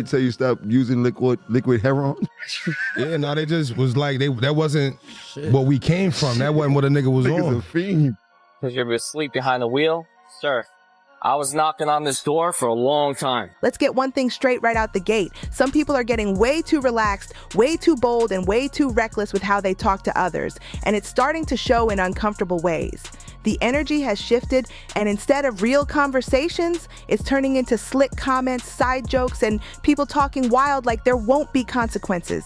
They tell you stop using liquid heroin? Yeah, no, they just was like, that wasn't what we came from. That wasn't what a nigga was on. A fiend. Because you're asleep behind the wheel? Sir, I was knocking on this door for a long time. Let's get one thing straight right out the gate. Some people are getting way too relaxed, way too bold, and way too reckless with how they talk to others. And it's starting to show in uncomfortable ways. The energy has shifted, and instead of real conversations, it's turning into slick comments, side jokes, and people talking wild like there won't be consequences.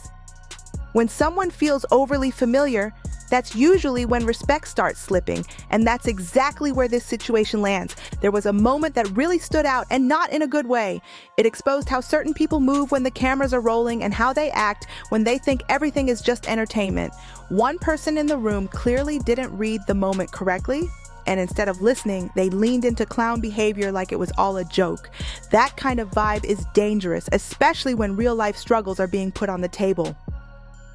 When someone feels overly familiar, that's usually when respect starts slipping, and that's exactly where this situation lands. There was a moment that really stood out, and not in a good way. It exposed how certain people move when the cameras are rolling and how they act when they think everything is just entertainment. One person in the room clearly didn't read the moment correctly, and instead of listening, they leaned into clown behavior like it was all a joke. That kind of vibe is dangerous, especially when real-life struggles are being put on the table.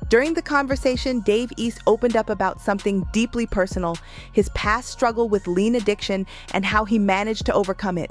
During the conversation, Dave East opened up about something deeply personal, his past struggle with lean addiction and how he managed to overcome it.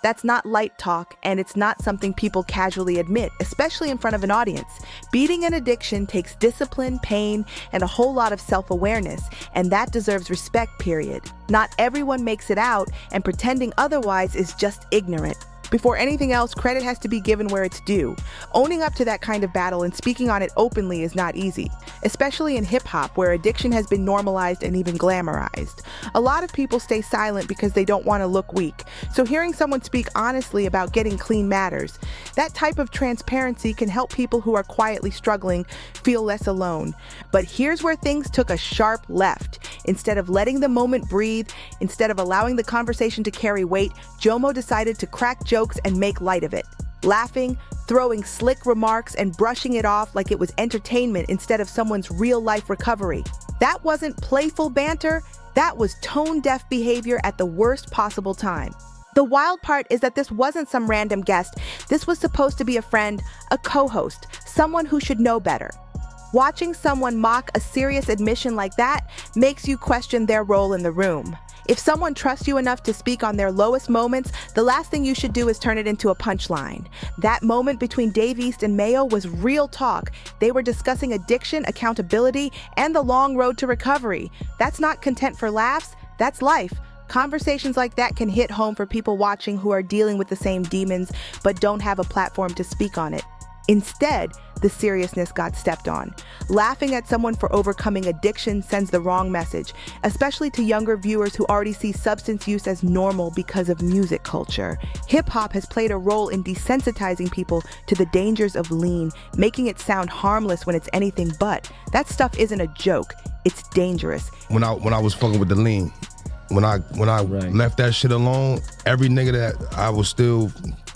That's not light talk, and it's not something people casually admit, especially in front of an audience. Beating an addiction takes discipline, pain, and a whole lot of self-awareness, and that deserves respect, period. Not everyone makes it out, and pretending otherwise is just ignorant. Before anything else, credit has to be given where it's due. Owning up to that kind of battle and speaking on it openly is not easy, especially in hip-hop, where addiction has been normalized and even glamorized. A lot of people stay silent because they don't want to look weak, so hearing someone speak honestly about getting clean matters. That type of transparency can help people who are quietly struggling feel less alone. But here's where things took a sharp left. Instead of letting the moment breathe, instead of allowing the conversation to carry weight, Jomo decided to crack jokes and make light of it. Laughing, throwing slick remarks, and brushing it off like it was entertainment instead of someone's real-life recovery. That wasn't playful banter, that was tone-deaf behavior at the worst possible time. The wild part is that this wasn't some random guest. This was supposed to be a friend, a co-host, someone who should know better. Watching someone mock a serious admission like that makes you question their role in the room. If someone trusts you enough to speak on their lowest moments, the last thing you should do is turn it into a punchline. That moment between Dave East and Mayo was real talk. They were discussing addiction, accountability, and the long road to recovery. That's not content for laughs, that's life. Conversations like that can hit home for people watching who are dealing with the same demons but don't have a platform to speak on it. Instead, the seriousness got stepped on. Laughing at someone for overcoming addiction sends the wrong message, especially to younger viewers who already see substance use as normal because of music culture. Hip-hop has played a role in desensitizing people to the dangers of lean, making it sound harmless when it's anything but. That stuff isn't a joke, it's dangerous. When I was fucking with the lean, when I left that shit alone, every nigga that I was still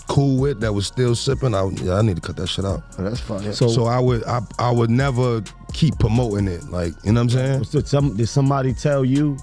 cool with, that was still sipping, I need to cut that shit out. Oh, that's fine. Yeah. So I would never keep promoting it, like, you know what I'm saying? So did somebody tell you,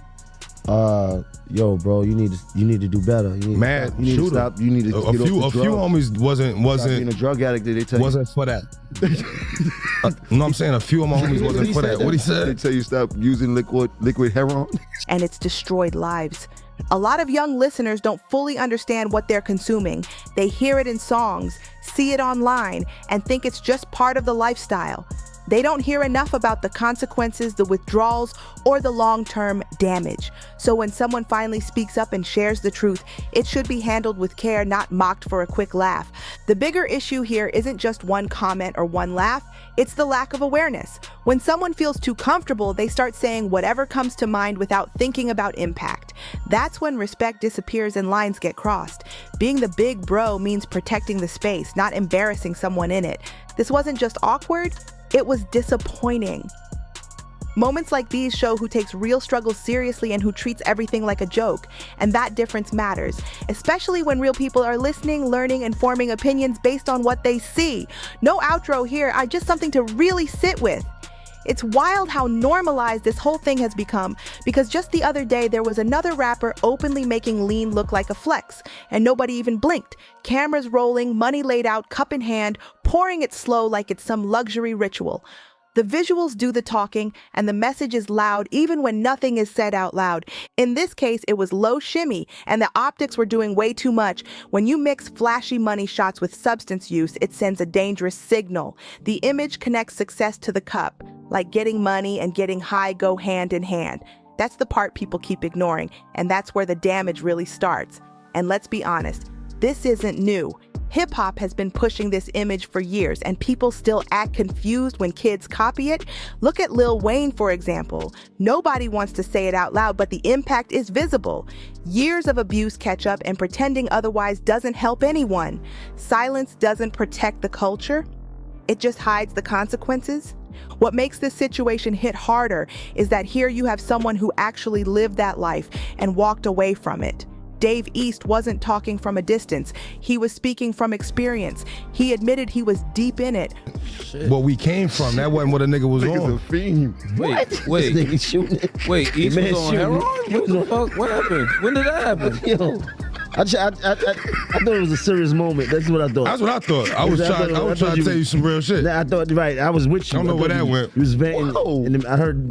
yo, bro, you need to do better. You need to stop. You need to get off the drugs. A few homies wasn't being a drug addict. Did they tell wasn't for that. You know what I'm saying? A few of my homies wasn't for that. What he said? They tell you stop using liquid heroin. And it's destroyed lives. A lot of young listeners don't fully understand what they're consuming. They hear it in songs, see it online, and think it's just part of the lifestyle. They don't hear enough about the consequences, the withdrawals, or the long-term damage. So when someone finally speaks up and shares the truth, it should be handled with care, not mocked for a quick laugh. The bigger issue here isn't just one comment or one laugh, it's the lack of awareness. When someone feels too comfortable, they start saying whatever comes to mind without thinking about impact. That's when respect disappears and lines get crossed. Being the big bro means protecting the space, not embarrassing someone in it. This wasn't just awkward, it was disappointing. Moments like these show who takes real struggles seriously and who treats everything like a joke. And that difference matters, especially when real people are listening, learning, and forming opinions based on what they see. No outro here, just something to really sit with. It's wild how normalized this whole thing has become, because just the other day there was another rapper openly making lean look like a flex, and nobody even blinked. Cameras rolling, money laid out, cup in hand, pouring it slow like it's some luxury ritual. The visuals do the talking, and the message is loud even when nothing is said out loud. In this case, it was low shimmy, and the optics were doing way too much. When you mix flashy money shots with substance use, it sends a dangerous signal. The image connects success to the cup, like getting money and getting high go hand in hand. That's the part people keep ignoring, and that's where the damage really starts. And let's be honest, this isn't new. Hip-hop has been pushing this image for years, and people still act confused when kids copy it. Look at Lil Wayne, for example. Nobody wants to say it out loud, but the impact is visible. Years of abuse catch up, and pretending otherwise doesn't help anyone. Silence doesn't protect the culture. It just hides the consequences. What makes this situation hit harder is that here you have someone who actually lived that life and walked away from it. Dave East wasn't talking from a distance. He was speaking from experience. He admitted he was deep in it. What we came from, that wasn't what a nigga was on. A fiend. Wait, East was on heroin? What the fuck? What happened? When did that happen? Yo, I thought it was a serious moment. That's what I thought. That's what I thought. I was trying to tell you some real shit. I thought, right, I was with you. I don't know where that went. You was venting, and I heard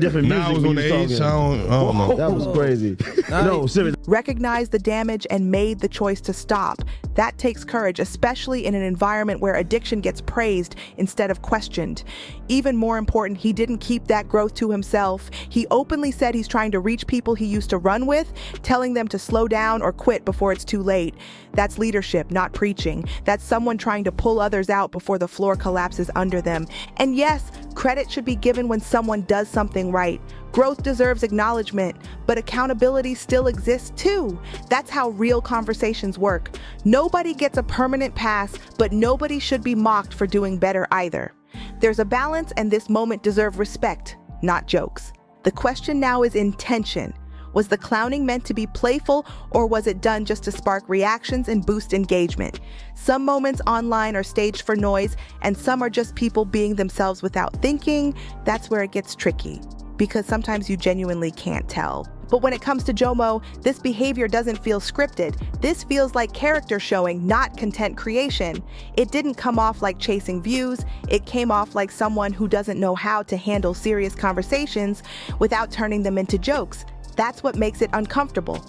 different music. Now I was on the age, I don't know. That was crazy. No, seriously. Recognized the damage and made the choice to stop. That takes courage, especially in an environment where addiction gets praised instead of questioned. Even more important, he didn't keep that growth to himself. He openly said he's trying to reach people he used to run with, telling them to slow down or quit before it's too late. That's leadership, not preaching. That's someone trying to pull others out before the floor collapses under them. And yes, credit should be given when someone does something right. Growth deserves acknowledgement, but accountability still exists too. That's how real conversations work. Nobody gets a permanent pass, but nobody should be mocked for doing better either. There's a balance, and this moment deserves respect, not jokes. The question now is intention. Was the clowning meant to be playful, or was it done just to spark reactions and boost engagement? Some moments online are staged for noise, and some are just people being themselves without thinking. That's where it gets tricky, because sometimes you genuinely can't tell. But when it comes to Jomo, this behavior doesn't feel scripted. This feels like character showing, not content creation. It didn't come off like chasing views. It came off like someone who doesn't know how to handle serious conversations without turning them into jokes. That's what makes it uncomfortable.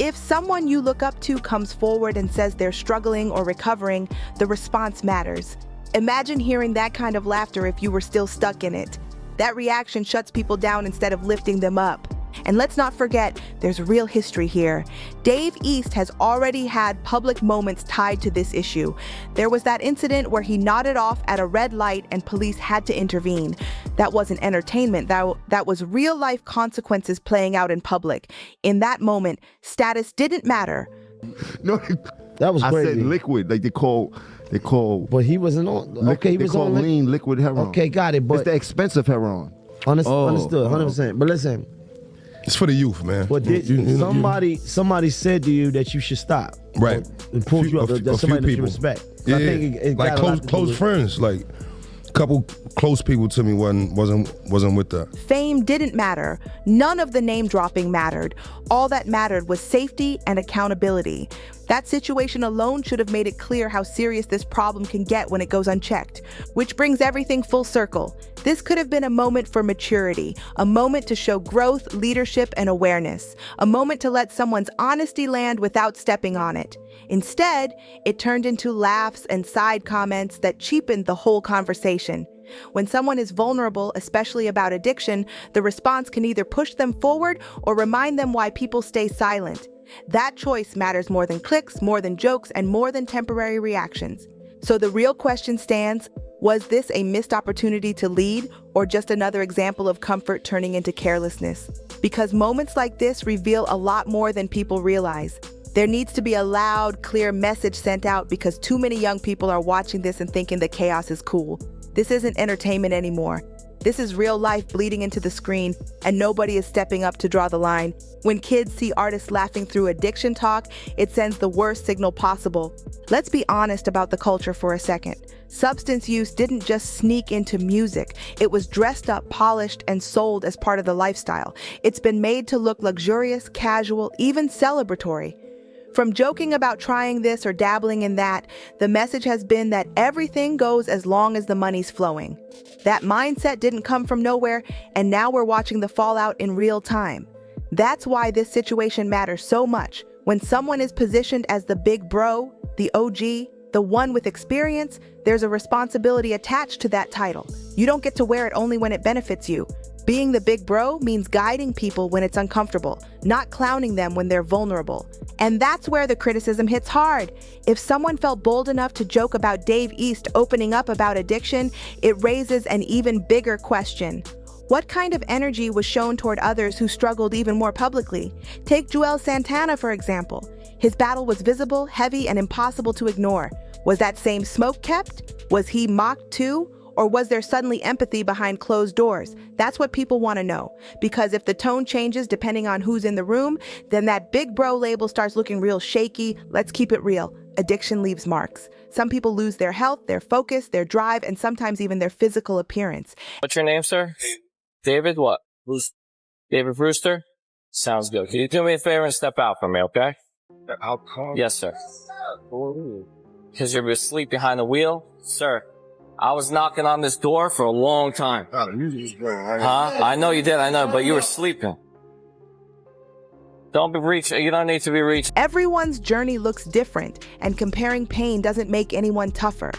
If someone you look up to comes forward and says they're struggling or recovering, the response matters. Imagine hearing that kind of laughter if you were still stuck in it. That reaction shuts people down instead of lifting them up. And let's not forget, there's real history here. Dave East has already had public moments tied to this issue. There was that incident where he nodded off at a red light and police had to intervene. That wasn't entertainment, that was real life consequences playing out in public. In that moment, status didn't matter. No, that was crazy. I said liquid, like they call. But he wasn't on. Okay, he was on lean liquid heroin. Okay, got it. But it's the expensive heroin. Understood, 100%. But listen, it's for the youth, man. But somebody said to you that you should stop, right? And pulled you up. That's somebody that you respect. So yeah, I think it like close friends, like a couple close people to me wasn't with that. Fame didn't matter. None of the name dropping mattered. All that mattered was safety and accountability. That situation alone should have made it clear how serious this problem can get when it goes unchecked. Which brings everything full circle. This could have been a moment for maturity, a moment to show growth, leadership, and awareness, a moment to let someone's honesty land without stepping on it. Instead, it turned into laughs and side comments that cheapened the whole conversation. When someone is vulnerable, especially about addiction, the response can either push them forward or remind them why people stay silent. That choice matters more than clicks, more than jokes, and more than temporary reactions. So the real question stands, was this a missed opportunity to lead, or just another example of comfort turning into carelessness? Because moments like this reveal a lot more than people realize. There needs to be a loud, clear message sent out because too many young people are watching this and thinking that chaos is cool. This isn't entertainment anymore. This is real life bleeding into the screen, and nobody is stepping up to draw the line. When kids see artists laughing through addiction talk, it sends the worst signal possible. Let's be honest about the culture for a second. Substance use didn't just sneak into music. It was dressed up, polished, and sold as part of the lifestyle. It's been made to look luxurious, casual, even celebratory. From joking about trying this or dabbling in that, the message has been that everything goes as long as the money's flowing. That mindset didn't come from nowhere, and now we're watching the fallout in real time. That's why this situation matters so much. When someone is positioned as the big bro, the OG, the one with experience, there's a responsibility attached to that title. You don't get to wear it only when it benefits you. Being the big bro means guiding people when it's uncomfortable, not clowning them when they're vulnerable. And that's where the criticism hits hard. If someone felt bold enough to joke about Dave East opening up about addiction, it raises an even bigger question. What kind of energy was shown toward others who struggled even more publicly? Take Joel Santana, for example. His battle was visible, heavy, and impossible to ignore. Was that same smoke kept? Was he mocked too? Or was there suddenly empathy behind closed doors? That's what people want to know. Because if the tone changes depending on who's in the room, then that big bro label starts looking real shaky. Let's keep it real. Addiction leaves marks. Some people lose their health, their focus, their drive, and sometimes even their physical appearance. What's your name, sir? David what? David Brewster? Sounds good. Can you do me a favor and step out for me, okay? I'll call. Yes, sir. Because you're asleep behind the wheel? Sir, I was knocking on this door for a long time. Oh, the music was playing. Huh? I know you did, I know, but you were sleeping. Don't be reached. You don't need to be reached. Everyone's journey looks different, and comparing pain doesn't make anyone tougher.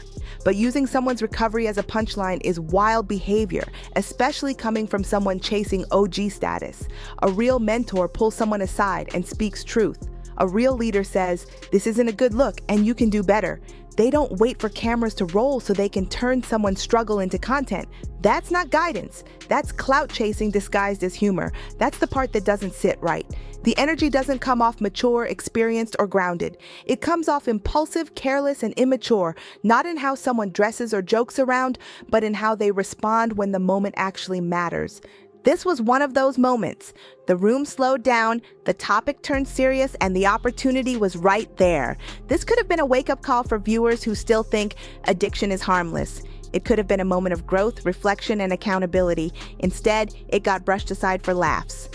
But using someone's recovery as a punchline is wild behavior, especially coming from someone chasing OG status. A real mentor pulls someone aside and speaks truth. A real leader says, "This isn't a good look and you can do better." They don't wait for cameras to roll so they can turn someone's struggle into content. That's not guidance. That's clout chasing disguised as humor. That's the part that doesn't sit right. The energy doesn't come off mature, experienced, or grounded. It comes off impulsive, careless, and immature, not in how someone dresses or jokes around, but in how they respond when the moment actually matters. This was one of those moments. The room slowed down, the topic turned serious, and the opportunity was right there. This could have been a wake-up call for viewers who still think addiction is harmless. It could have been a moment of growth, reflection, and accountability. Instead, it got brushed aside for laughs.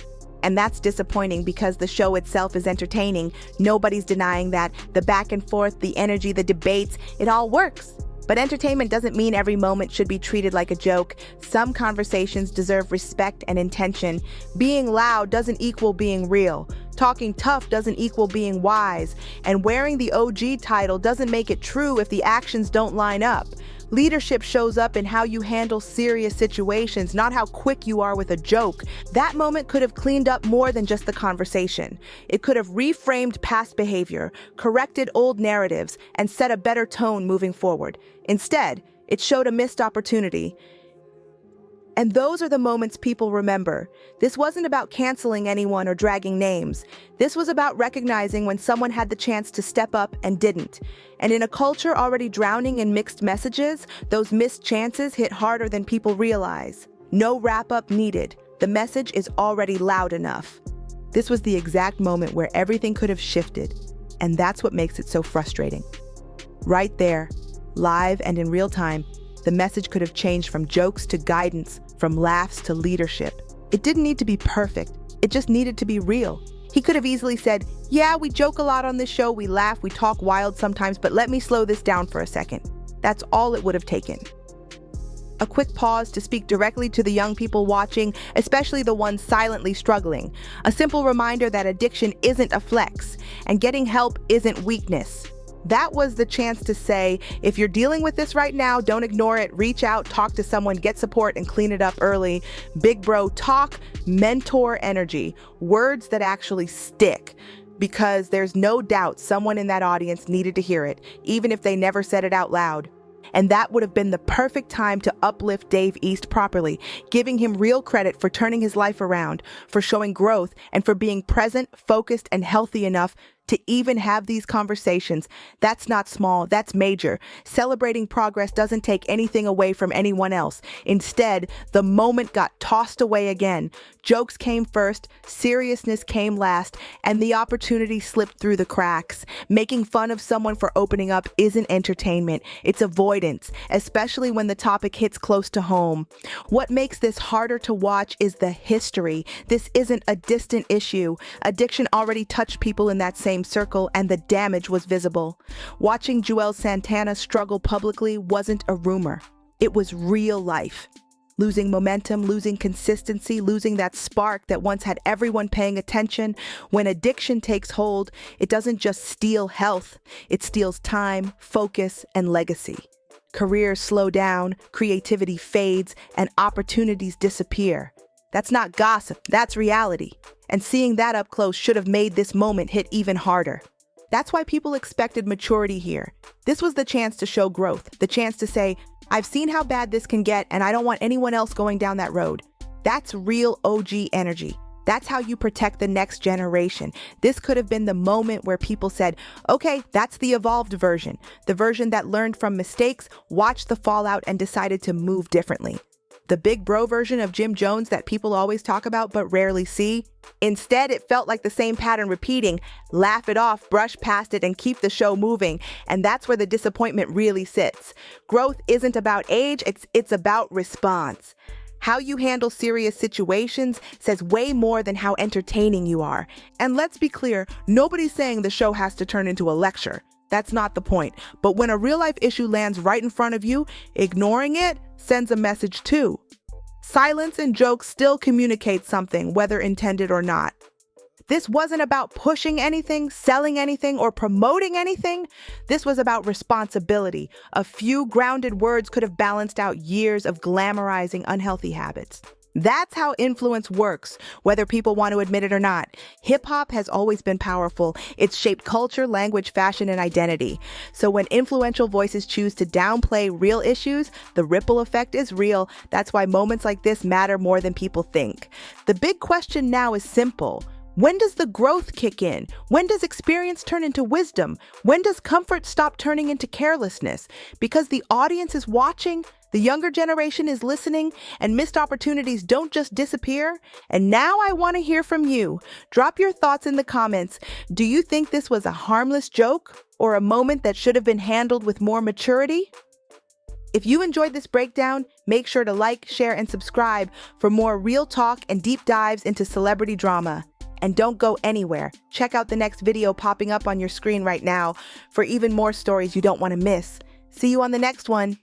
And that's disappointing because the show itself is entertaining. Nobody's denying that. The back and forth, the energy, the debates, it all works. But entertainment doesn't mean every moment should be treated like a joke. Some conversations deserve respect and intention. Being loud doesn't equal being real. Talking tough doesn't equal being wise. And wearing the OG title doesn't make it true if the actions don't line up. Leadership shows up in how you handle serious situations, not how quick you are with a joke. That moment could have cleaned up more than just the conversation. It could have reframed past behavior, corrected old narratives, and set a better tone moving forward. Instead, it showed a missed opportunity. And those are the moments people remember. This wasn't about canceling anyone or dragging names. This was about recognizing when someone had the chance to step up and didn't. And in a culture already drowning in mixed messages, those missed chances hit harder than people realize. No wrap-up needed. The message is already loud enough. This was the exact moment where everything could have shifted. And that's what makes it so frustrating. Right there, live and in real time, the message could have changed from jokes to guidance, from laughs to leadership. It didn't need to be perfect. It just needed to be real. He could have easily said, "Yeah, we joke a lot on this show, we laugh, we talk wild sometimes, but let me slow this down for a second." That's all it would have taken. A quick pause to speak directly to the young people watching, especially the ones silently struggling. A simple reminder that addiction isn't a flex, and getting help isn't weakness. That was the chance to say, if you're dealing with this right now, don't ignore it, reach out, talk to someone, get support, and clean it up early. Big bro talk, mentor energy, words that actually stick. Because there's no doubt someone in that audience needed to hear it, even if they never said it out loud. And that would have been the perfect time to uplift Dave East properly, giving him real credit for turning his life around, for showing growth, and for being present, focused, and healthy enough to even have these conversations. That's not small, that's major. Celebrating progress doesn't take anything away from anyone else. Instead, the moment got tossed away again. Jokes came first, seriousness came last, and the opportunity slipped through the cracks. Making fun of someone for opening up isn't entertainment, it's avoidance, especially when the topic hits close to home. What makes this harder to watch is the history. This isn't a distant issue. Addiction already touched people in that same same circle, and the damage was visible. Watching Joel Santana struggle publicly wasn't a rumor. It was real life. Losing momentum, losing consistency, losing that spark that once had everyone paying attention. When addiction takes hold, it doesn't just steal health, it steals time, focus, and legacy. Careers slow down, creativity fades, and opportunities disappear. That's not gossip, that's reality. And seeing that up close should have made this moment hit even harder. That's why people expected maturity here. This was the chance to show growth, the chance to say, I've seen how bad this can get, and I don't want anyone else going down that road. That's real OG energy. That's how you protect the next generation. This could have been the moment where people said, okay, that's the evolved version, the version that learned from mistakes, watched the fallout, and decided to move differently. The big bro version of Jim Jones that people always talk about but rarely see. Instead, it felt like the same pattern repeating. Laugh it off, brush past it, and keep the show moving. And that's where the disappointment really sits. Growth isn't about age, it's about response. How you handle serious situations says way more than how entertaining you are. And let's be clear, nobody's saying the show has to turn into a lecture. That's not the point. But when a real-life issue lands right in front of you, ignoring it sends a message too. Silence and jokes still communicate something, whether intended or not. This wasn't about pushing anything, selling anything, or promoting anything. This was about responsibility. A few grounded words could have balanced out years of glamorizing unhealthy habits. That's how influence works, whether people want to admit it or not. Hip-hop has always been powerful. It's shaped culture, language, fashion, and identity. So when influential voices choose to downplay real issues, the ripple effect is real. That's why moments like this matter more than people think. The big question now is simple. When does the growth kick in? When does experience turn into wisdom? When does comfort stop turning into carelessness? Because the audience is watching, the younger generation is listening, and missed opportunities don't just disappear. And now I want to hear from you. Drop your thoughts in the comments. Do you think this was a harmless joke or a moment that should have been handled with more maturity? If you enjoyed this breakdown, make sure to like, share, and subscribe for more real talk and deep dives into celebrity drama. And don't go anywhere. Check out the next video popping up on your screen right now for even more stories you don't want to miss. See you on the next one.